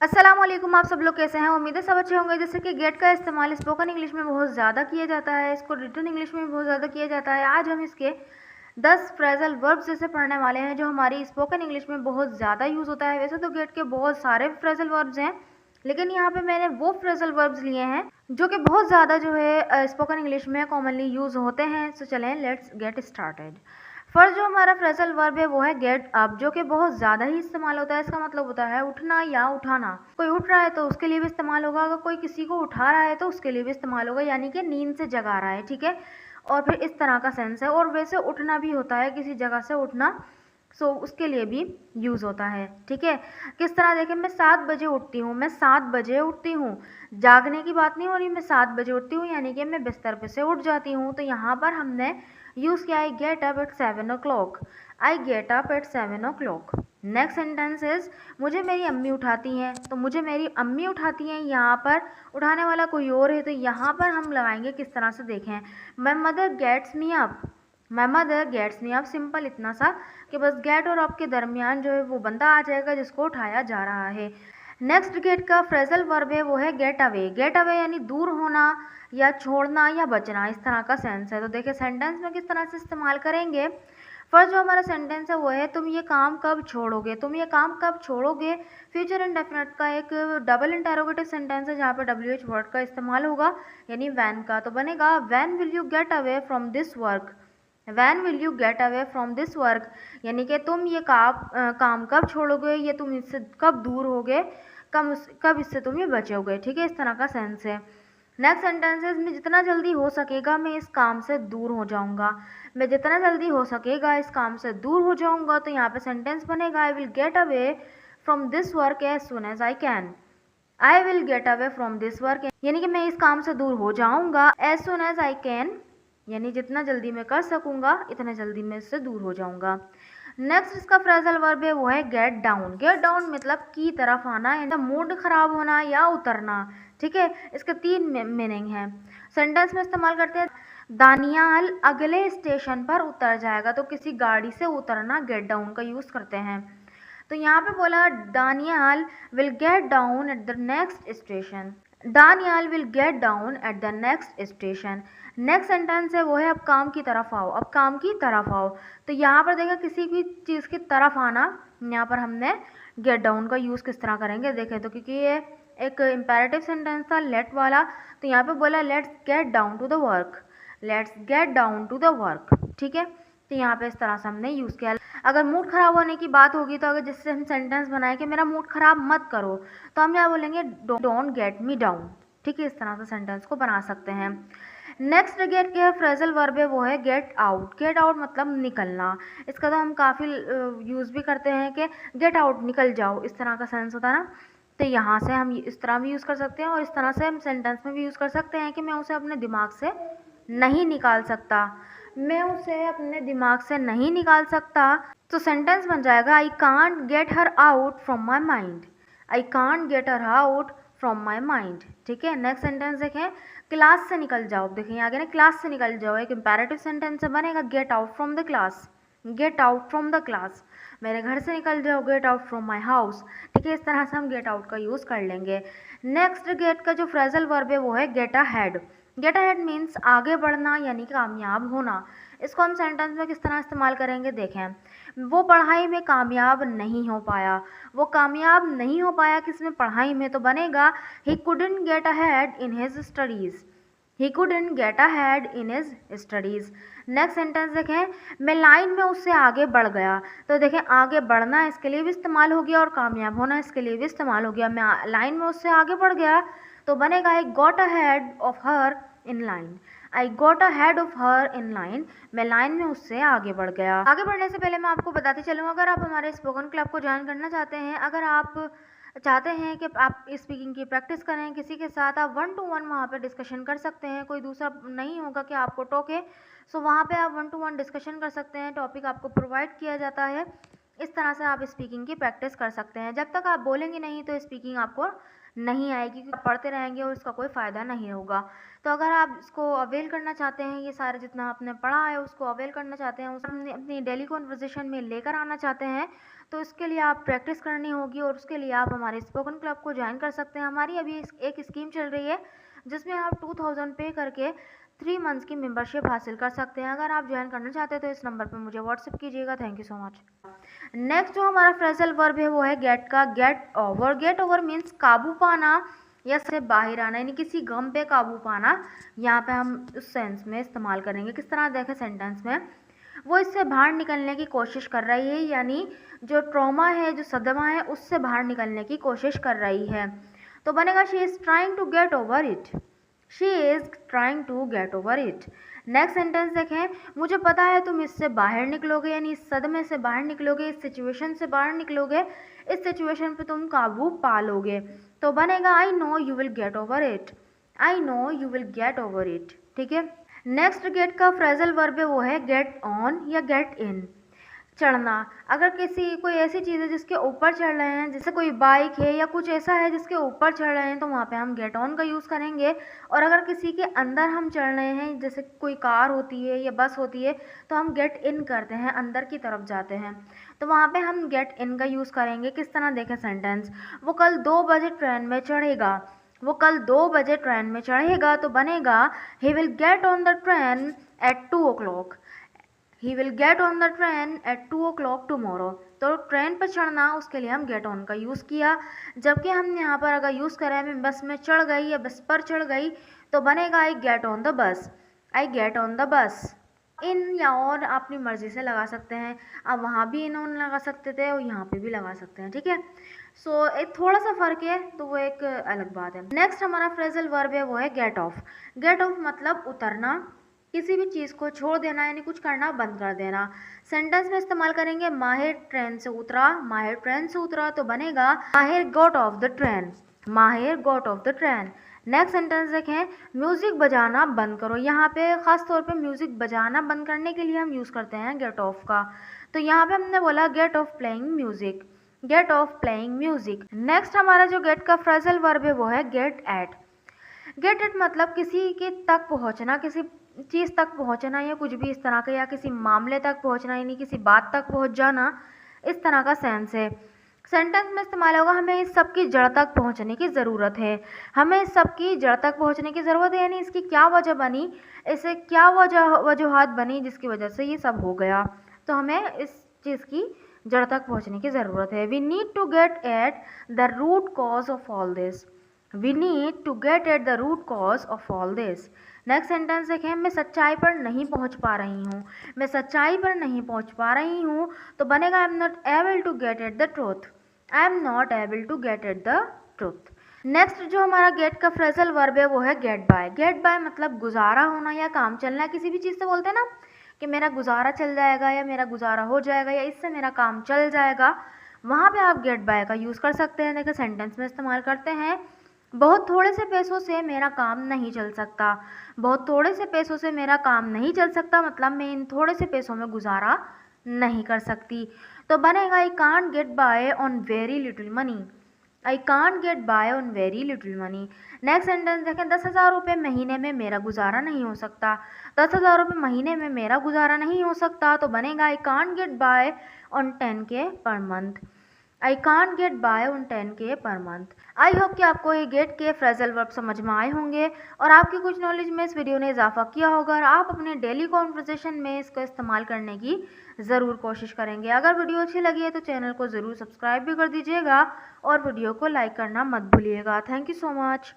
अस्सलाम वालेकुम। आप सब लोग कैसे हैं? उम्मीद है सब अच्छे होंगे। जैसे कि गेट का इस्तेमाल स्पोकन इंग्लिश में बहुत ज़्यादा किया जाता है, इसको रिटन इंग्लिश में भी बहुत ज़्यादा किया जाता है। आज हम इसके 10 फ्रेजल वर्ब्स जैसे पढ़ने वाले हैं जो हमारी स्पोकन इंग्लिश में बहुत ज़्यादा यूज़ होता है। वैसे तो गेट के बहुत सारे फ्रेजल वर्ब्स हैं, लेकिन यहाँ पे मैंने वो फ्रेजल वर्ब्स लिए हैं जो कि बहुत ज़्यादा जो है स्पोकन इंग्लिश में कॉमनली यूज़ होते हैं। सो चलें, लेट्स गेट स्टार्टेड। फर्स्ट जो हमारा फ्रेजल वर्ब है वो है गेट अप, जो कि बहुत ज़्यादा ही इस्तेमाल होता है। इसका मतलब होता है उठना या उठाना। कोई उठ रहा है तो उसके लिए भी इस्तेमाल होगा, अगर कोई किसी को उठा रहा है तो उसके लिए भी इस्तेमाल होगा, यानी कि नींद से जगा रहा है, ठीक है। और फिर इस तरह का सेंस है। और वैसे उठना भी होता है, किसी जगह से उठना, सो उसके लिए भी यूज़ होता है, ठीक है। किस तरह देखें, मैं 7 बजे उठती हूँ, मैं 7 बजे उठती हूँ। जागने की बात नहीं हो रही, मैं 7 बजे उठती हूँ यानी कि मैं बिस्तर पे से उठ जाती हूँ। तो यहाँ पर हमने यूज़ किया I get up at 7 o'clock। I get up at 7 o'clock। Next sentence is मुझे मेरी अम्मी उठाती हैं। तो मुझे मेरी अम्मी उठाती हैं, यहाँ पर उठाने वाला कोई और है, तो यहाँ पर हम लगाएंगे किस तरह से देखें, my mother gets me up. My mother gets me up. Simple इतना सा कि बस गेट और अप के दरमियान जो है वो बंदा आ जाएगा जिसको उठाया जा रहा है। नेक्स्ट गेट का फ्रेजल वर्ब है वो है गेट अवे। गेट अवे यानी दूर होना या छोड़ना या बचना, इस तरह का सेंस है। तो देखिए सेंटेंस में किस तरह से इस्तेमाल करेंगे। फर्स्ट जो हमारा सेंटेंस है वो है तुम ये काम कब छोड़ोगे। तुम ये काम कब छोड़ोगे फ्यूचर इंडेफिनिट का एक डबल इंटेरोगेटिव सेंटेंस है जहाँ पर WH वर्ड का इस्तेमाल होगा, यानी वैन का। तो बनेगा van will you get away from this work. Van will you get away from this work, यानी कि तुम ये काम कब छोड़ोगे, ये तुम इससे कब दूर होगे, कब इससे तुम ये बचोगे, ठीक है। इस तरह का सेंस है। नेक्स्ट सेंटेंस है मैं जितना जल्दी हो सकेगा मैं इस काम से दूर हो जाऊंगा। मैं जितना जल्दी हो सकेगा इस काम से दूर हो जाऊंगा। तो यहाँ पे सेंटेंस बनेगा I will get away from this work as soon as I can. I will get away from this work यानी कि मैं इस काम से दूर हो जाऊंगा, as soon as I can यानी जितना जल्दी मैं कर सकूंगा इतना जल्दी मैं इससे दूर हो जाऊंगा। नेक्स्ट इसका फ्रेजल वर्ब है वो है गेट डाउन। गेट डाउन मतलब की तरफ आना, यानी मूड खराब होना या उतरना, ठीक है। इसके 3 मीनिंग हैं। सेंटेंस में इस्तेमाल करते हैं दानियाल अगले स्टेशन पर उतर जाएगा। तो किसी गाड़ी से उतरना गेट डाउन का यूज़ करते हैं। तो यहाँ पे बोला Daniyal will get down at the next station. Daniyal will get down at the next station. Next sentence है वो है अब काम की तरफ आओ। अब काम की तरफ आओ। तो यहाँ पर देखा किसी भी चीज़ की तरफ आना, यहाँ पर हमने गेट डाउन का यूज़ किस तरह करेंगे देखें। तो क्योंकि ये एक इम्पेरेटिव सेंटेंस था लेट वाला, तो यहाँ पे बोला let's get down to the work. Let's get down to the work, ठीक है। तो यहाँ पे इस तरह से हमने यूज़ किया। अगर मूड ख़राब होने की बात होगी तो अगर जिससे हम सेंटेंस बनाए कि मेरा मूड ख़राब मत करो, तो हम यहाँ बोलेंगे डोंट गेट मी डाउन, ठीक है। इस तरह से सेंटेंस को बना सकते हैं। नेक्स्ट गेट के फ्रेजल वर्ब है वो है गेट आउट। गेट आउट मतलब निकलना। इसका तो हम काफ़ी यूज़ भी करते हैं कि गेट आउट निकल जाओ, इस तरह का सेंस होता है ना। तो यहाँ से हम इस तरह भी यूज़ कर सकते हैं और इस तरह से हम सेंटेंस में भी यूज़ कर सकते हैं कि मैं उसे अपने दिमाग से नहीं निकाल सकता। मैं उसे अपने दिमाग से नहीं निकाल सकता। तो सेंटेंस बन जाएगा आई can't get her out from my mind. I can't get her out from my mind, ठीक है। नेक्स्ट सेंटेंस देखें क्लास से निकल जाओ। देखिए आगे ना क्लास से निकल जाओ एक इम्पेरेटिव सेंटेंस से बनेगा get out from the class. Get out from the class, मेरे घर से निकल जाओ, get out from my house, ठीक है। इस तरह से हम गेट आउट का यूज़ कर लेंगे। नेक्स्ट गेट का जो फ्रेजल वर्ब है वो है get ahead. Get ahead means आगे बढ़ना यानी कामयाब होना। इसको हम सेंटेंस में किस तरह इस्तेमाल करेंगे देखें। वो पढ़ाई में कामयाब नहीं हो पाया। वो कामयाब नहीं हो पाया किसमें, पढ़ाई में। तो बनेगा he couldn't get ahead in his studies. He couldn't get ahead in his studies. Next sentence देखें मैं लाइन में उससे आगे बढ़ गया। तो देखें आगे बढ़ना इसके लिए भी इस्तेमाल हो गया और कामयाब होना इसके लिए भी इस्तेमाल हो गया। मैं लाइन में उससे आगे बढ़ गया तो बनेगा I got ahead of her in line. I got ahead of her in line, मैं लाइन में उससे आगे बढ़ गया। आगे बढ़ने से पहले मैं आपको बताती चलूँ, अगर आप हमारे स्पोकन क्लब को ज्वाइन करना चाहते हैं, अगर आप चाहते हैं कि आप स्पीकिंग की प्रैक्टिस करें किसी के साथ, आप 1 to 1 वहाँ पे डिस्कशन कर सकते हैं। कोई दूसरा नहीं होगा कि आपको टोके, सो वहाँ पे आप 1 to 1 डिस्कशन कर सकते हैं। टॉपिक आपको प्रोवाइड किया जाता है। इस तरह से आप स्पीकिंग की प्रैक्टिस कर सकते हैं। जब तक आप बोलेंगे नहीं तो स्पीकिंग आपको नहीं आएगी, क्योंकि पढ़ते रहेंगे और इसका कोई फ़ायदा नहीं होगा। तो अगर आप इसको अवेल करना चाहते हैं, ये सारे जितना आपने पढ़ा है उसको अवेल करना चाहते हैं, उसे अपनी अपनी डेली कॉन्वर्जेशन में लेकर आना चाहते हैं, तो इसके लिए आप प्रैक्टिस करनी होगी और उसके लिए आप हमारे स्पोकन क्लब को ज्वाइन कर सकते हैं। हमारी अभी एक स्कीम चल रही है जिसमें आप 2000 पे करके 3 मंथ्स की मेंबरशिप हासिल कर सकते हैं। अगर आप ज्वाइन करना चाहते हैं तो इस नंबर पर मुझे व्हाट्सएप कीजिएगा। Thank you so much. Next जो हमारा फ्रेजल वर्ब है वो है गेट का। Get over. Get over means काबू पाना या से बाहर आना, यानी किसी गम पे काबू पाना। यहाँ पे हम उस सेंस में इस्तेमाल करेंगे। किस तरह देखें सेंटेंस में, वो इससे बाहर निकलने की कोशिश कर रही है, यानी जो ट्रॉमा है, जो सदमा है, उससे बाहर निकलने की कोशिश कर रही है। तो बनेगा she is trying to get over it. She is trying to get over it. Next sentence देखें, मुझे पता है तुम इससे बाहर निकलोगे, यानी इस सदमे से बाहर निकलोगे, इस सिचुएशन से बाहर निकलोगे, इस सिचुएशन पे तुम काबू पा लोगे। तो बनेगा I know you will get over it. I know you will get over it. ठीक है। नेक्स्ट गेट का फ्रेजल वर्ब है वो है गेट ऑन या गेट इन। चढ़ना। अगर किसी कोई ऐसी चीज़ है जिसके ऊपर चढ़ रहे हैं, जैसे कोई बाइक है या कुछ ऐसा है जिसके ऊपर चढ़ रहे हैं, तो वहाँ पे हम गेट ऑन का यूज़ करेंगे। और अगर किसी के अंदर हम चढ़ रहे हैं, जैसे कोई कार होती है या बस होती है, तो हम गेट इन करते हैं, अंदर की तरफ जाते हैं, तो वहाँ पे हम गेट इन का यूज़ करेंगे। किस तरह देखें सेंटेंस, वो कल 2 बजे ट्रेन में चढ़ेगा। वो कल 2 बजे ट्रेन में चढ़ेगा, तो बनेगा he will get on the train eight 2 o'clock। He will get on the train eight 2 o'clock tomorrow. तो ट्रेन पर चढ़ना, उसके लिए हम गेट ऑन का यूज़ किया। जबकि हम यहाँ पर अगर यूज़ करें, मैं बस में चढ़ गई या बस पर चढ़ गई, तो बनेगा I get on the bus. I get on the bus. इन या और अपनी मर्ज़ी से लगा सकते हैं। आप वहाँ भी इन ऑन लगा सकते थे और यहाँ पे भी लगा सकते हैं। ठीक है। सो एक थोड़ा सा फ़र्क है, तो वो एक अलग बात है। नेक्स्ट हमारा फ्रेजल वर्ब है वो है गेट ऑफ। गेट ऑफ मतलब उतरना, किसी भी चीज़ को छोड़ देना, यानी कुछ करना बंद कर देना। सेंटेंस में इस्तेमाल करेंगे माहिर ट्रेन से उतरा। माहिर ट्रेन से उतरा, तो बनेगा माहिर गॉट ऑफ द ट्रेन। माहिर got off the train. Next sentence देखें, म्यूज़िक बजाना बंद करो। यहाँ पे ख़ास तौर पे म्यूज़िक बजाना बंद करने के लिए हम यूज़ करते हैं गेट ऑफ का। तो यहाँ पे हमने बोला get off playing music. Get off playing music. Next हमारा जो गेट का फ्रेजल वर्ब है वो है गेट एट। गेट एट मतलब किसी के तक पहुँचना, किसी चीज़ तक पहुँचना या कुछ भी इस तरह का, या किसी मामले तक पहुँचना, यानी किसी बात तक पहुँच जाना, इस तरह का सेंस है। सेंटेंस में इस्तेमाल होगा हमें इस सब की जड़ तक पहुँचने की ज़रूरत है। हमें इस सब की जड़ तक पहुँचने की ज़रूरत है, यानी इसकी क्या वजह बनी, इसे क्या वजूहात बनी जिसकी वजह से ये सब हो गया। तो हमें इस चीज़ की जड़ तक पहुँचने की ज़रूरत है। We need to get at the root cause of all this. We need to get at the root cause of all this. Next sentence देखें, मैं सच्चाई पर नहीं पहुंच पा रही हूँ। मैं सच्चाई पर नहीं पहुंच पा रही हूँ, तो बनेगा I am not able to get at the truth. I am not able to get at the truth. Next जो हमारा गेट का फ्रेजल वर्ब है वो है गेट बाय। गेट बाय मतलब गुजारा होना या काम चलना। किसी भी चीज़ से बोलते हैं ना कि मेरा गुजारा चल जाएगा या मेरा गुजारा हो जाएगा या इससे मेरा काम चल जाएगा, वहाँ पे आप गेट बाय का यूज़ कर सकते हैं। देखिए सेंटेंस में इस्तेमाल करते हैं, बहुत थोड़े से पैसों से मेरा काम नहीं चल सकता। बहुत थोड़े से पैसों से मेरा काम नहीं चल सकता मतलब मैं इन थोड़े से पैसों में गुजारा नहीं कर सकती। तो बनेगा I can't get by on very little money. I can't get by on very little money. Next sentence देखें, 10,000 रुपये महीने में मेरा गुजारा नहीं हो सकता। 10,000 रुपये महीने में मेरा गुजारा नहीं हो सकता, तो बनेगा I can't get by on 10K per month. I can't get by on 10K per month. I hope कि आपको ये गेट के फ्रेजल वर्ब समझ में आए होंगे और आपकी कुछ नॉलेज में इस वीडियो ने इजाफा किया होगा और आप अपने डेली कॉन्वर्सेशन में इसको इस्तेमाल करने की ज़रूर कोशिश करेंगे। अगर वीडियो अच्छी लगी है तो चैनल को ज़रूर सब्सक्राइब भी कर दीजिएगा और वीडियो को लाइक करना मत भूलिएगा। Thank you so much.